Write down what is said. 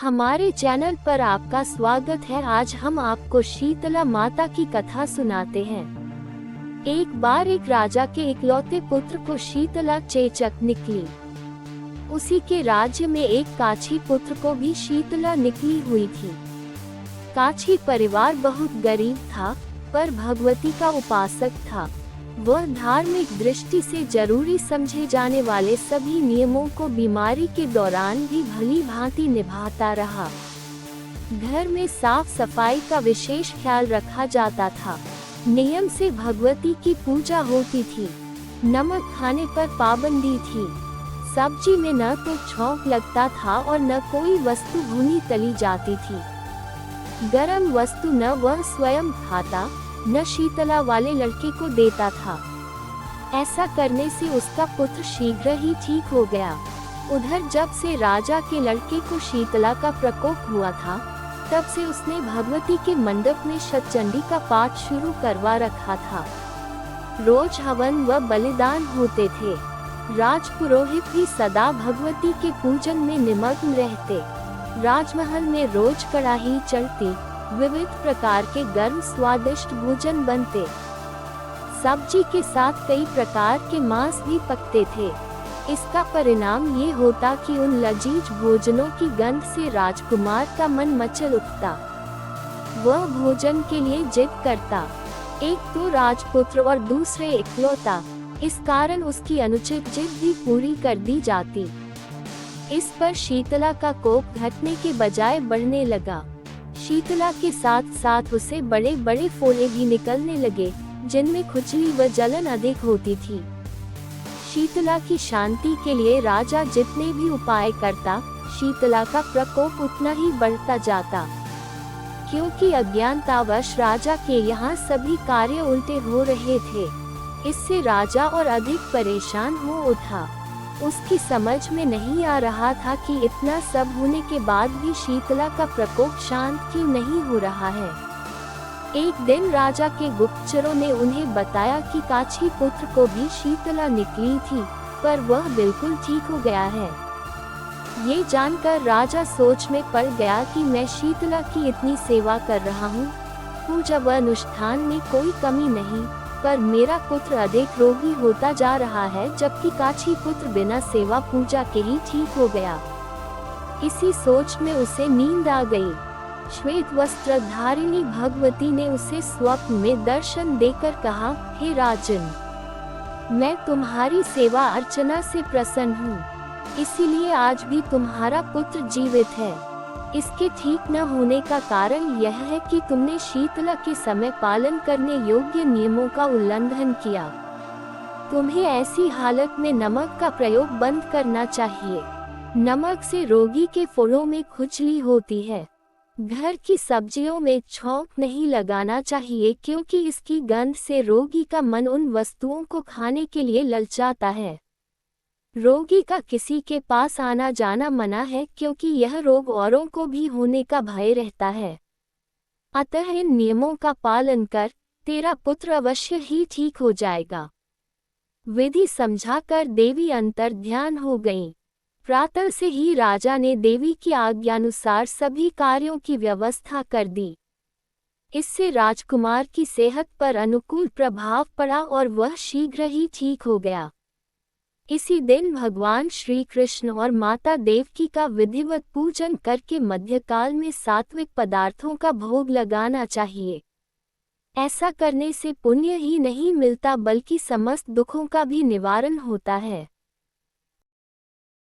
हमारे चैनल पर आपका स्वागत है। आज हम आपको शीतला माता की कथा सुनाते हैं। एक बार एक राजा के इकलौते पुत्र को शीतला चेचक निकली। उसी के राज्य में एक काछी पुत्र को भी शीतला निकली हुई थी। काछी परिवार बहुत गरीब था, पर भगवती का उपासक था। वह धार्मिक दृष्टि से जरूरी समझे जाने वाले सभी नियमों को बीमारी के दौरान भी भली भांति निभाता रहा। घर में साफ सफाई का विशेष ख्याल रखा जाता था। नियम से भगवती की पूजा होती थी। नमक खाने पर पाबंदी थी। सब्जी में न तो छौंक लगता था और न कोई वस्तु भुनी तली जाती थी। गरम वस्तु न वह स्वयं खाता, न शीतला वाले लड़के को देता था। ऐसा करने से उसका पुत्र शीघ्र ही ठीक हो गया। उधर जब से राजा के लड़के को शीतला का प्रकोप हुआ था, तब से उसने भगवती के मंडप में शतचंडी का पाठ शुरू करवा रखा था। रोज हवन व बलिदान होते थे। राजपुरोहित भी सदा भगवती के पूजन में निमग्न रहते। राजमहल में रोज कड़ाही चढ़ती, विविध प्रकार के गर्म स्वादिष्ट भोजन बनते। सब्जी के साथ कई प्रकार के मांस भी पकते थे। इसका परिणाम ये होता कि उन लजीज भोजनों की गंध से राजकुमार का मन मचल उठता। वह भोजन के लिए जिद करता। एक तो राजपुत्र और दूसरे इकलौता, इस कारण उसकी अनुचित जिद भी पूरी कर दी जाती। इस पर शीतला का कोप घटने के बजाय बढ़ने लगा। शीतला के साथ साथ उसे बड़े बड़े फोड़े भी निकलने लगे, जिनमें खुजली व जलन अधिक होती थी। शीतला की शांति के लिए राजा जितने भी उपाय करता, शीतला का प्रकोप उतना ही बढ़ता जाता। क्योंकि अज्ञानतावश राजा के यहाँ सभी कार्य उल्टे हो रहे थे, इससे राजा और अधिक परेशान हो उठा। उसकी समझ में नहीं आ रहा था कि इतना सब होने के बाद भी शीतला का प्रकोप शांत क्यों नहीं हो रहा है। एक दिन राजा के गुप्तचरों ने उन्हें बताया कि काछी पुत्र को भी शीतला निकली थी, पर वह बिल्कुल ठीक हो गया है। ये जानकर राजा सोच में पड़ गया कि मैं शीतला की इतनी सेवा कर रहा हूँ, पूजा व अनुष्ठान में कोई कमी नहीं, पर मेरा पुत्र अधिक रोगी होता जा रहा है, जबकि काछी पुत्र बिना सेवा पूजा के ही ठीक हो गया। इसी सोच में उसे नींद आ गई। श्वेत वस्त्र धारिणी भगवती ने उसे स्वप्न में दर्शन देकर कहा, हे राजन, मैं तुम्हारी सेवा अर्चना से प्रसन्न हूँ, इसीलिए आज भी तुम्हारा पुत्र जीवित है। इसके ठीक न होने का कारण यह है कि तुमने शीतला के समय पालन करने योग्य नियमों का उल्लंघन किया। तुम्हें ऐसी हालत में नमक का प्रयोग बंद करना चाहिए। नमक से रोगी के फोड़ों में खुजली होती है। घर की सब्जियों में छौंक नहीं लगाना चाहिए, क्योंकि इसकी गंध से रोगी का मन उन वस्तुओं को खाने के लिए ललचाता है। रोगी का किसी के पास आना जाना मना है, क्योंकि यह रोग औरों को भी होने का भय रहता है। अतः इन नियमों का पालन कर, तेरा पुत्र अवश्य ही ठीक हो जाएगा। विधि समझाकर देवी अंतर ध्यान हो गईं। प्रातः से ही राजा ने देवी की आज्ञानुसार सभी कार्यों की व्यवस्था कर दी। इससे राजकुमार की सेहत पर अनुकूल प्रभाव पड़ा और वह शीघ्र ही ठीक हो गया। इसी दिन भगवान श्री कृष्ण और माता देवकी का विधिवत पूजन करके मध्यकाल में सात्विक पदार्थों का भोग लगाना चाहिए। ऐसा करने से पुण्य ही नहीं मिलता, बल्कि समस्त दुखों का भी निवारण होता है।